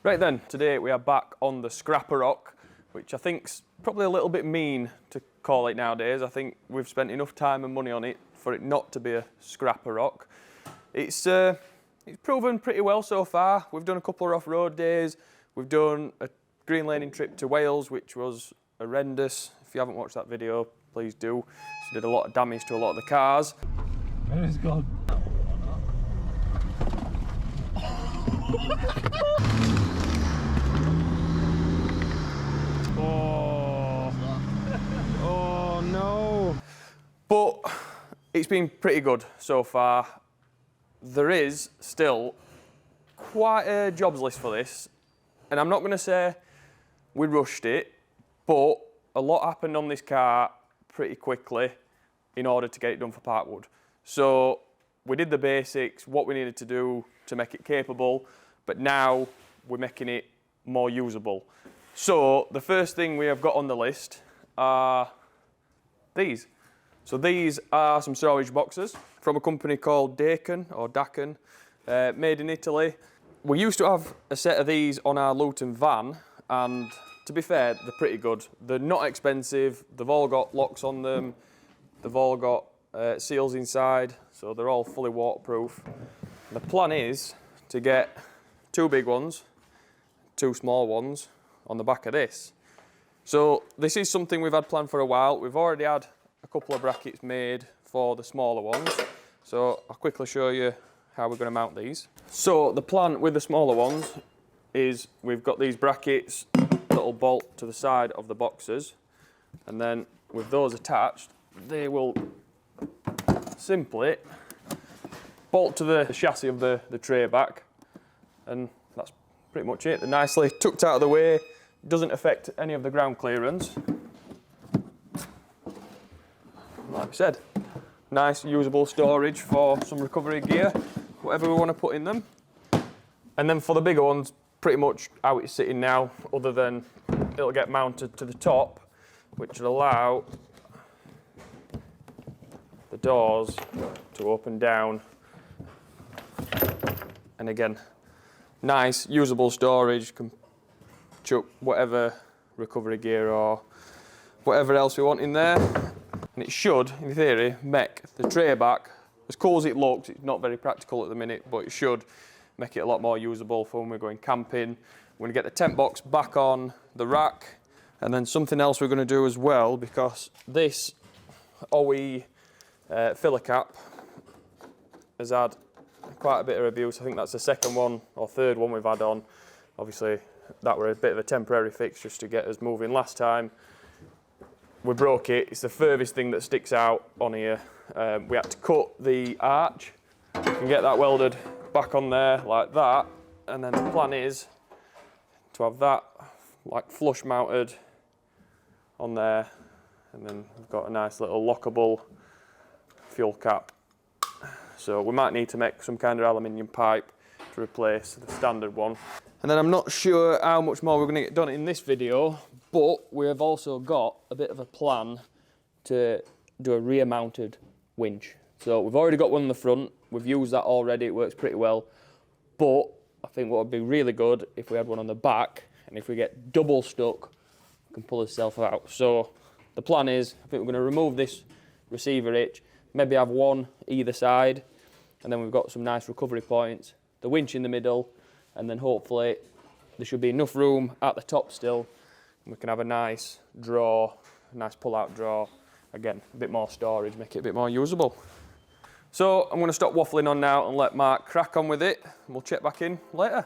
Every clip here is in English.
Right then, today we are back on the Scraparok, which I think's probably a little bit mean to call it nowadays. I think we've spent enough time and money on it for it not to be a Scraparok. It's proven pretty well so far. We've done a couple of off-road days. We've done a green laning trip to Wales, which was horrendous. If you haven't watched that video, please do. It did a lot of damage to a lot of the cars. Where is God? Oh no. But it's been pretty good so far. There is still quite a jobs list for this, and I'm not going to say we rushed it, but a lot happened on this car pretty quickly in order to get it done for Parkwood. So we did the basics, what we needed to do to make it capable, but now we're making it more usable. So the first thing we have got on the list are these. So these are some storage boxes from a company called Daken, or Daken, made in Italy. We used to have a set of these on our Luton van, and to be fair, they're pretty good. They're not expensive, they've all got locks on them, they've all got seals inside, so they're all fully waterproof. The plan is to get 2 big ones, 2 small ones on the back of this. So this is something we've had planned for a while. We've already had a couple of brackets made for the smaller ones. So I'll quickly show you how we're going to mount these. So the plan with the smaller ones is we've got these brackets that'll bolt to the side of the boxes, and then with those attached, they will simply bolt to the chassis of the tray back, and that's pretty much it. They're nicely tucked out of the way, doesn't affect any of the ground clearance. Like I said, nice usable storage for some recovery gear, whatever we want to put in them. And then for the bigger ones, pretty much how it's sitting now, other than it'll get mounted to the top, which will allow the doors to open down. And again, nice usable storage, can chuck whatever recovery gear or whatever else we want in there. And it should, in theory, make the tray back, as cool as it looks, it's not very practical at the minute, but it should make it a lot more usable for when we're going camping. We're going to get the tent box back on the rack, and then something else we're going to do as well, because this OE filler cap has had quite a bit of abuse. I think that's the second one or third one we've had on. Obviously, that were a bit of a temporary fix just to get us moving last time. We broke it. It's the furthest thing that sticks out on here. We had to cut the arch. We can get that welded back on there like that, and then the plan is to have that like flush mounted on there, and then we've got a nice little lockable fuel cap. So we might need to make some kind of aluminium pipe to replace the standard one. And then I'm not sure how much more we're going to get done in this video, but we have also got a bit of a plan to do a rear mounted winch. So we've already got one in the front, we've used that already, it works pretty well, but I think what would be really good if we had one on the back, and if we get double stuck, we can pull itself out. So the plan is, I think we're going to remove this receiver hitch, maybe have one either side, and then we've got some nice recovery points, the winch in the middle, and then hopefully there should be enough room at the top still, and we can have a nice draw, a nice pull-out draw. Again, a bit more storage, make it a bit more usable. So I'm going to stop waffling on now and let Mark crack on with it, and we'll check back in later.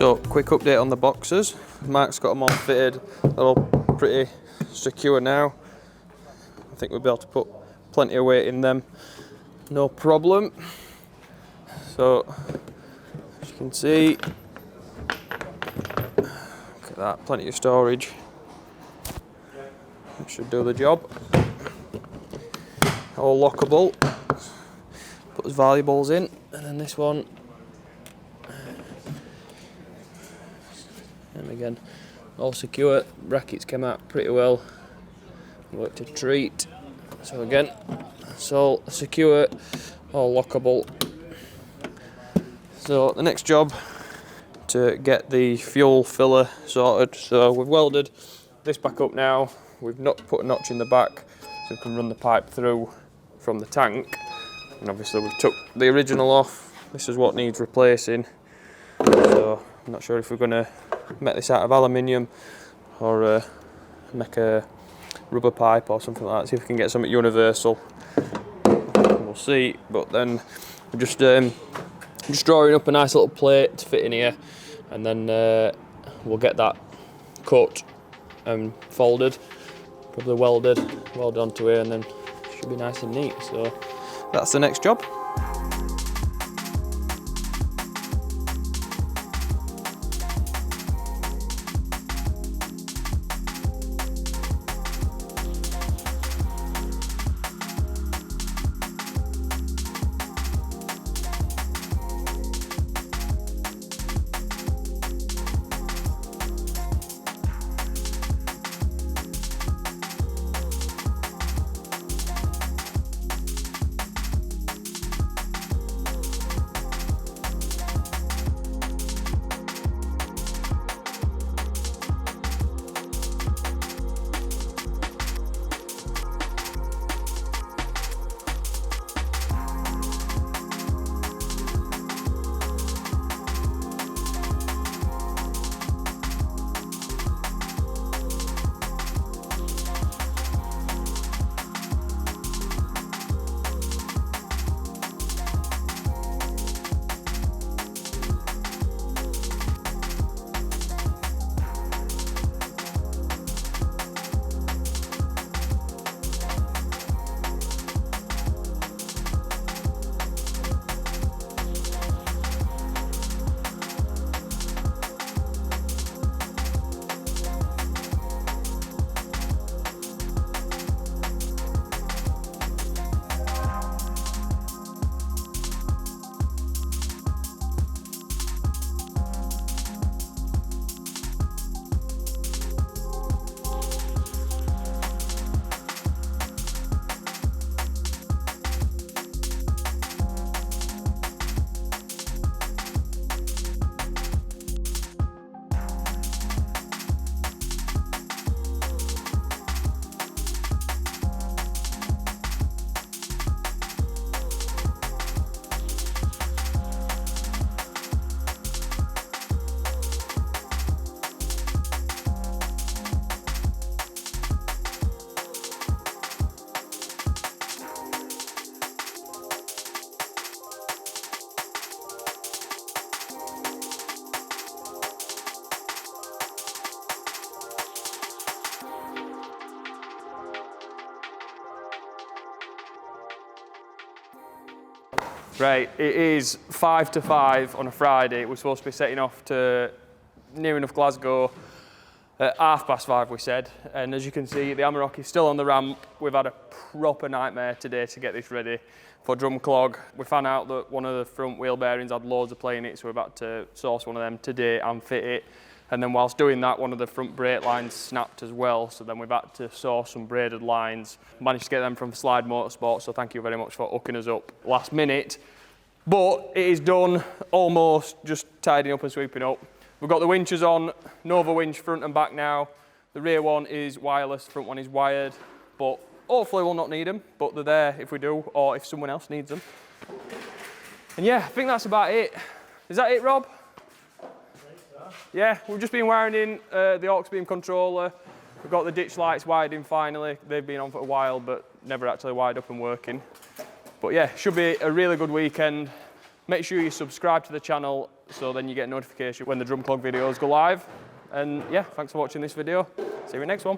So, quick update on the boxes. Mark's got them all fitted. They're all pretty secure now. I think we'll be able to put plenty of weight in them, no problem. So, as you can see, look at that, plenty of storage. That should do the job. All lockable. Put his valuables in, and then this one. And again, all secure. Brackets came out pretty well. Worked a treat. So again, it's all secure, all lockable. So the next job, to get the fuel filler sorted. So we've welded this back up now. We've not put a notch in the back so we can run the pipe through from the tank. And obviously we've took the original off. This is what needs replacing. So I'm not sure if we're going to make this out of aluminium or make a rubber pipe or something like that. See if we can get something universal. We'll see. But then we're just drawing up a nice little plate to fit in here, and then we'll get that cut and folded, probably welded onto here, and then it should be nice and neat. So that's the next job. Right, it is 5 to 5 on a Friday. We're supposed to be setting off to near enough Glasgow at 5:30, we said. And as you can see, the Amarok is still on the ramp. We've had a proper nightmare today to get this ready for drum clog. We found out that one of the front wheel bearings had loads of play in it, so we've had to source one of them today and fit it. And then whilst doing that, one of the front brake lines snapped as well, so then we've had to source some braided lines. Managed to get them from Slide Motorsport, so thank you very much for hooking us up last minute. But it is done, almost, just tidying up and sweeping up. We've got the winches on, Novawinch front and back now. The rear one is wireless, the front one is wired, but hopefully we'll not need them, but they're there if we do, or if someone else needs them. And yeah, I think that's about it. Is that it, Rob? Yeah, we've just been wiring in the aux beam controller. We've got the ditch lights wired in finally. They've been on for a while, but never actually wired up and working. But yeah, should be a really good weekend. Make sure you subscribe to the channel so then you get a notification when the drum clog videos go live. And yeah, thanks for watching this video. See you in the next one.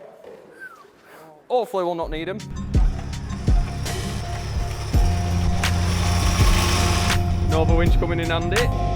Hopefully we'll not need them. Novawinch coming in handy.